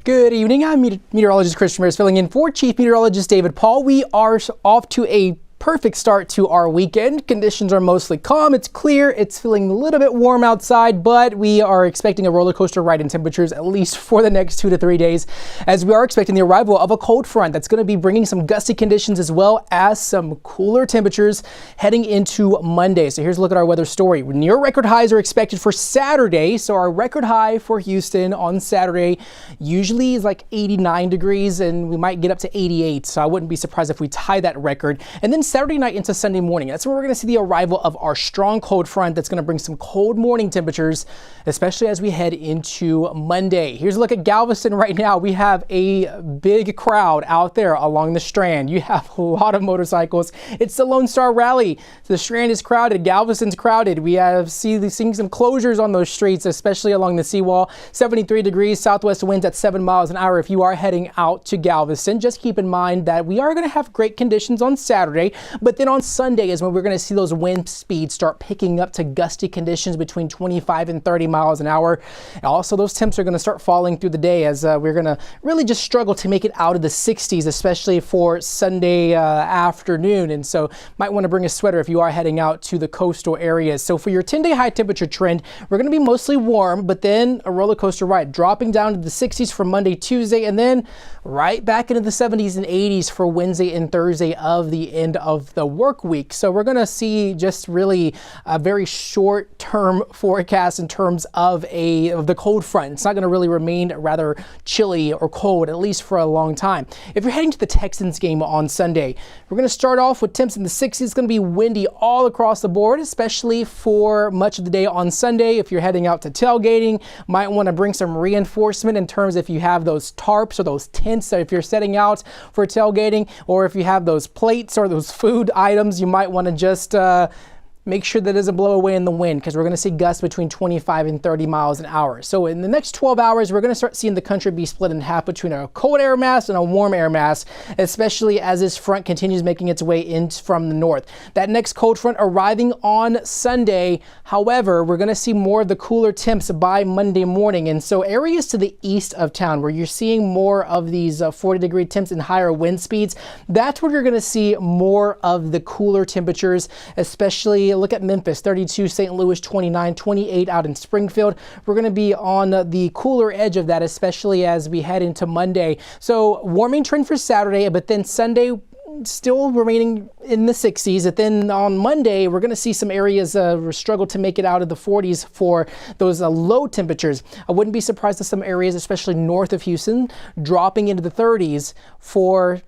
Good evening. I'm Meteorologist Chris Ramirez filling in for Chief Meteorologist David Paul. We are off to a perfect start to our weekend. Conditions are mostly calm. It's clear. It's feeling a little bit warm outside, but we are expecting a roller coaster ride in temperatures at least for the next 2 to 3 days, as we are expecting the arrival of a cold front that's going to be bringing some gusty conditions as well as some cooler temperatures heading into Monday. So here's a look at our weather story. Near record highs are expected for Saturday. So our record high for Houston on Saturday usually is like 89 degrees, and we might get up to 88. So I wouldn't be surprised if we tie that record. And then Saturday night into Sunday morning, that's where we're going to see the arrival of our strong cold front that's going to bring some cold morning temperatures, especially as we head into Monday. Here's a look at Galveston right now. We have a big crowd out there along the Strand. You have a lot of motorcycles. It's the Lone Star Rally. The Strand is crowded. Galveston's crowded. We have seeing some closures on those streets, especially along the seawall. 73 degrees, southwest winds at 7 miles an hour if you are heading out to Galveston. Just keep in mind that we are going to have great conditions on Saturday. But then on Sunday is when we're going to see those wind speeds start picking up to gusty conditions between 25 and 30 miles an hour. And also, those temps are going to start falling through the day as we're going to really just struggle to make it out of the 60s, especially for Sunday afternoon. And so might want to bring a sweater if you are heading out to the coastal areas. So for your 10-day high temperature trend, we're going to be mostly warm, but then a roller coaster ride dropping down to the 60s for Monday, Tuesday, and then right back into the 70s and 80s for Wednesday and Thursday of the end of the work week. So we're going to see just really a very short-term forecast in terms of the cold front. It's not going to really remain rather chilly or cold, at least for a long time. If you're heading to the Texans game on Sunday, we're going to start off with temps in the 60s. It's going to be windy all across the board, especially for much of the day on Sunday. If you're heading out to tailgating, might want to bring some reinforcement in terms if you have those tarps or those tents. So if you're setting out for tailgating, or if you have those plates or those food items, you might want to just make sure that it doesn't blow away in the wind, because we're going to see gusts between 25 and 30 miles an hour. So in the next 12 hours, we're going to start seeing the country be split in half between a cold air mass and a warm air mass, especially as this front continues making its way in from the north. That next cold front arriving on Sunday. However, we're going to see more of the cooler temps by Monday morning. And so areas to the east of town where you're seeing more of these 40-degree temps and higher wind speeds, that's where you're going to see more of the cooler temperatures, especially look at Memphis, 32, St. Louis, 29, 28 out in Springfield. We're going to be on the cooler edge of that, especially as we head into Monday. So warming trend for Saturday, but then Sunday still remaining in the 60s. And then on Monday, we're going to see some areas struggle to make it out of the 40s for those low temperatures. I wouldn't be surprised if some areas, especially north of Houston, dropping into the 30s for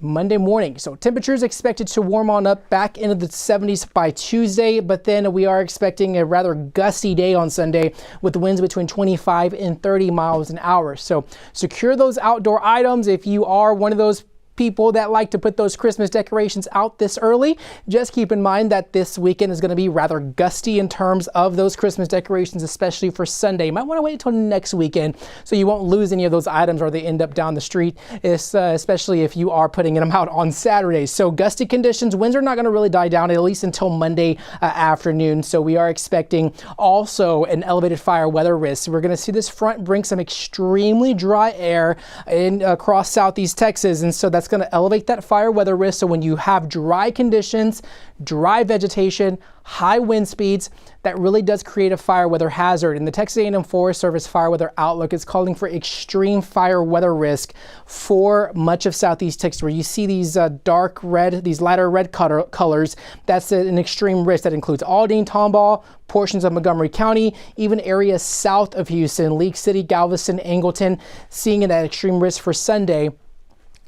Monday morning. So temperatures expected to warm on up back into the 70s by Tuesday, but then we are expecting a rather gusty day on Sunday with winds between 25 and 30 miles an hour. So secure those outdoor items if you are one of those people that like to put those Christmas decorations out this early. Just keep in mind that this weekend is going to be rather gusty in terms of those Christmas decorations, especially for Sunday. You might want to wait until next weekend so you won't lose any of those items or they end up down the street, especially if you are putting them out on Saturday. So gusty conditions, winds are not going to really die down at least until Monday afternoon. So we are expecting also an elevated fire weather risk. We're going to see this front bring some extremely dry air across southeast Texas, and so that's going to elevate that fire weather risk. So when you have dry conditions, dry vegetation, high wind speeds, that really does create a fire weather hazard. And the Texas A&M Forest Service Fire Weather Outlook is calling for extreme fire weather risk for much of southeast Texas, where you see these dark red, these lighter red colors. That's an extreme risk that includes Aldine, Tomball, portions of Montgomery County, even areas south of Houston, League City, Galveston, Angleton, seeing that extreme risk for Sunday.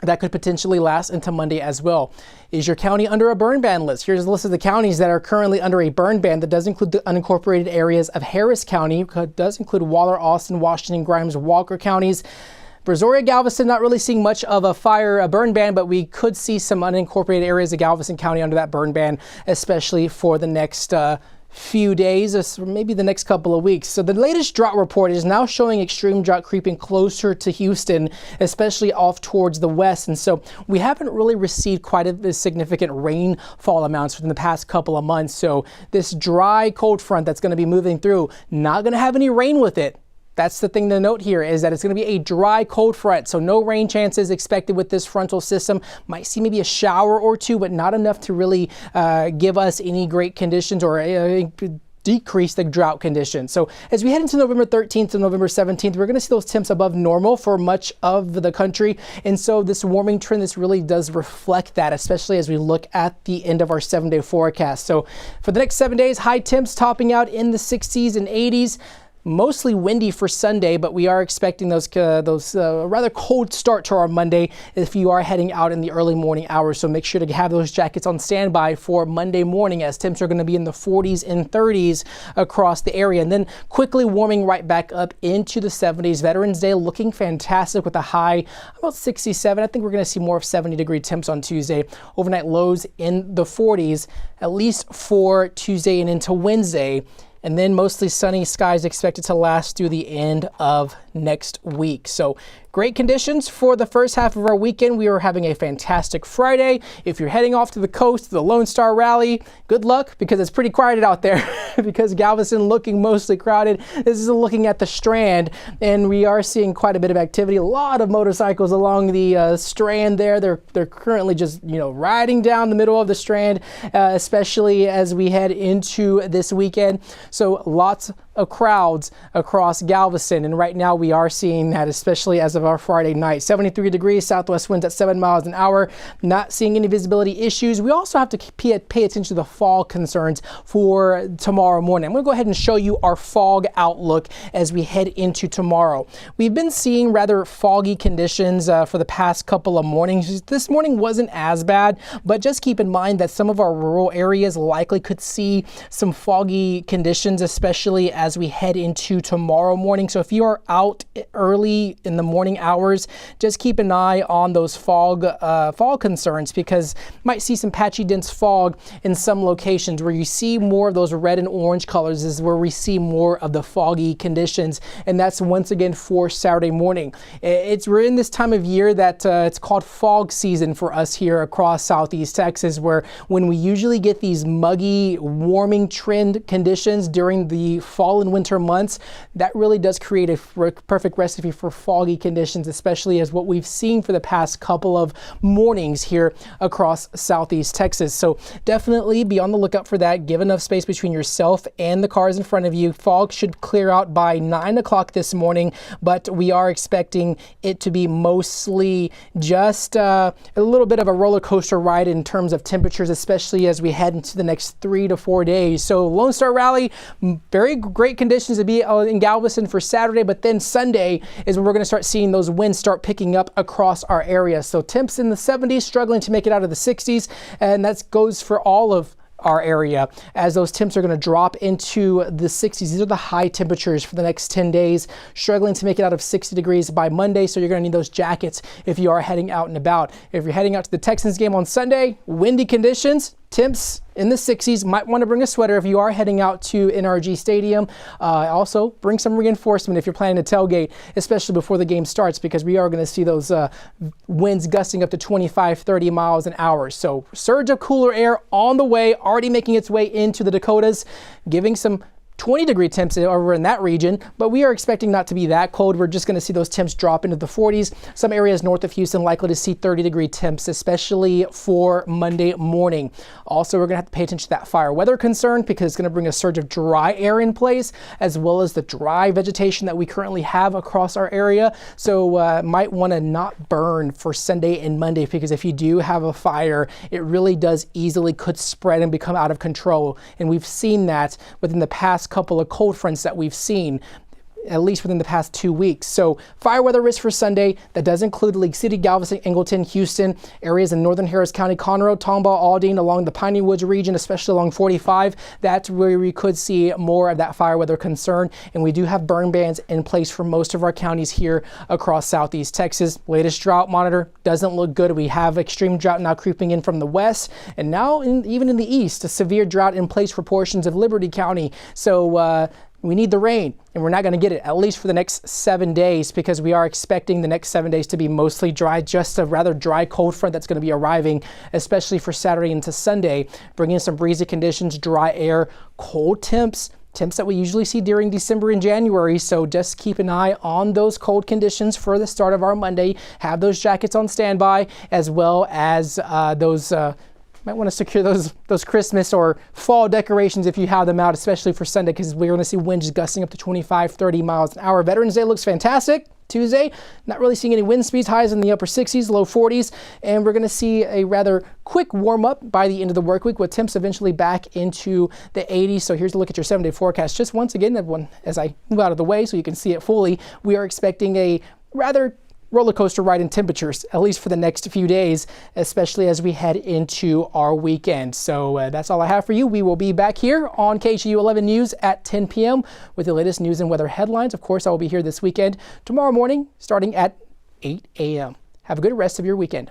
That could potentially last into Monday as well. Is your county under a burn ban list? Here's a list of the counties that are currently under a burn ban. That does include the unincorporated areas of Harris County. It does include Waller, Austin, Washington, Grimes, Walker counties. Brazoria, Galveston, not really seeing much of a burn ban, but we could see some unincorporated areas of Galveston County under that burn ban, especially for the next few days, or maybe the next couple of weeks. So the latest drought report is now showing extreme drought creeping closer to Houston, especially off towards the west. And so we haven't really received quite a significant rainfall amounts within the past couple of months. So this dry cold front that's going to be moving through, not going to have any rain with it. That's the thing to note here, is that it's going to be a dry cold front. So no rain chances expected with this frontal system. Might see maybe a shower or two, but not enough to really give us any great conditions or decrease the drought conditions. So as we head into November 13th to November 17th, we're going to see those temps above normal for much of the country. And so this warming trend, this really does reflect that, especially as we look at the end of our 7-day forecast. So for the next 7 days, high temps topping out in the 60s and 80s. Mostly windy for Sunday, but we are expecting those rather cold start to our Monday if you are heading out in the early morning hours. So make sure to have those jackets on standby for Monday morning, as temps are going to be in the 40s and 30s across the area. And then quickly warming right back up into the 70s. Veterans Day looking fantastic with a high about 67. I think we're going to see more of 70-degree temps on Tuesday. Overnight lows in the 40s, at least for Tuesday and into Wednesday. And then mostly sunny skies expected to last through the end of next week. So great conditions for the first half of our weekend. We are having a fantastic Friday. If you're heading off to the coast, the Lone Star Rally, good luck, because it's pretty crowded out there because Galveston looking mostly crowded. This is looking at the Strand, and we are seeing quite a bit of activity. A lot of motorcycles along the Strand there. They're currently just, riding down the middle of the Strand, especially as we head into this weekend. So lots of crowds across Galveston, and right now we are seeing that, especially as of our Friday night. 73 degrees, southwest winds at 7 miles an hour. Not seeing any visibility issues. We also have to pay attention to the fog concerns for tomorrow morning. I'm going to go ahead and show you our fog outlook as we head into tomorrow. We've been seeing rather foggy conditions for the past couple of mornings. This morning wasn't as bad, but just keep in mind that some of our rural areas likely could see some foggy conditions, especially as we head into tomorrow morning. So if you are out early in the morning hours, just keep an eye on those fog concerns, because you might see some patchy dense fog in some locations. Where you see more of those red and orange colors is where we see more of the foggy conditions, and that's once again for Saturday morning. We're in this time of year that it's called fog season for us here across Southeast Texas, where when we usually get these muggy warming trend conditions during the fall and winter months, that really does create a perfect recipe for foggy conditions, especially as what we've seen for the past couple of mornings here across Southeast Texas. So definitely be on the lookout for that. Give enough space between yourself and the cars in front of you. Fog should clear out by 9 o'clock this morning, but we are expecting it to be mostly just a little bit of a roller coaster ride in terms of temperatures, especially as we head into the next 3 to 4 days. So Lone Star Rally, very great conditions to be in Galveston for Saturday, but then Sunday is when we're going to start seeing those winds start picking up across our area. So temps in the 70s, struggling to make it out of the 60s, and that goes for all of our area, as those temps are going to drop into the 60s. These are the high temperatures for the next 10 days, struggling to make it out of 60 degrees by Monday. So you're going to need those jackets if you are heading out and about. If you're heading out to the Texans game on Sunday, windy conditions, temps in the 60s. Might want to bring a sweater if you are heading out to NRG Stadium. Also, bring some reinforcement if you're planning to tailgate, especially before the game starts, because we are going to see those winds gusting up to 25, 30 miles an hour. So surge of cooler air on the way, already making its way into the Dakotas, giving some 20-degree temps over in that region, but we are expecting not to be that cold. We're just going to see those temps drop into the 40s. Some areas north of Houston likely to see 30-degree temps, especially for Monday morning. Also, we're going to have to pay attention to that fire weather concern, because it's going to bring a surge of dry air in place, as well as the dry vegetation that we currently have across our area. So might want to not burn for Sunday and Monday, because if you do have a fire, it really does easily could spread and become out of control. And we've seen that within the past couple of cold fronts that we've seen, at least within the past 2 weeks. So fire weather risk for Sunday, that does include League City, Galveston, Angleton, Houston, areas in northern Harris County, Conroe, Tomball, Aldine, along the Piney Woods region, especially along 45. That's where we could see more of that fire weather concern. And we do have burn bans in place for most of our counties here across Southeast Texas. Latest drought monitor doesn't look good. We have extreme drought now creeping in from the west, and now even in the east, a severe drought in place for portions of Liberty County. So we need the rain, and we're not going to get it, at least for the next 7 days, because we are expecting the next 7 days to be mostly dry, just a rather dry cold front that's going to be arriving, especially for Saturday into Sunday, bringing some breezy conditions, dry air, cold temps temps that we usually see during December and January. So just keep an eye on those cold conditions for the start of our Monday. Have those jackets on standby, as well as might want to secure those Christmas or fall decorations if you have them out, especially for Sunday, because we're going to see winds gusting up to 25, 30 miles an hour. Veterans Day looks fantastic. Tuesday, not really seeing any wind speeds, highs in the upper 60s, low 40s, and we're going to see a rather quick warm up by the end of the work week, with temps eventually back into the 80s. So here's a look at your 7-day forecast. Just once again, everyone, as I move out of the way so you can see it fully, we are expecting a rather roller coaster ride in temperatures, at least for the next few days, especially as we head into our weekend. So that's all I have for you. We will be back here on KHOU 11 News at 10 p.m. with the latest news and weather headlines. Of course, I will be here this weekend, tomorrow morning, starting at 8 a.m. Have a good rest of your weekend.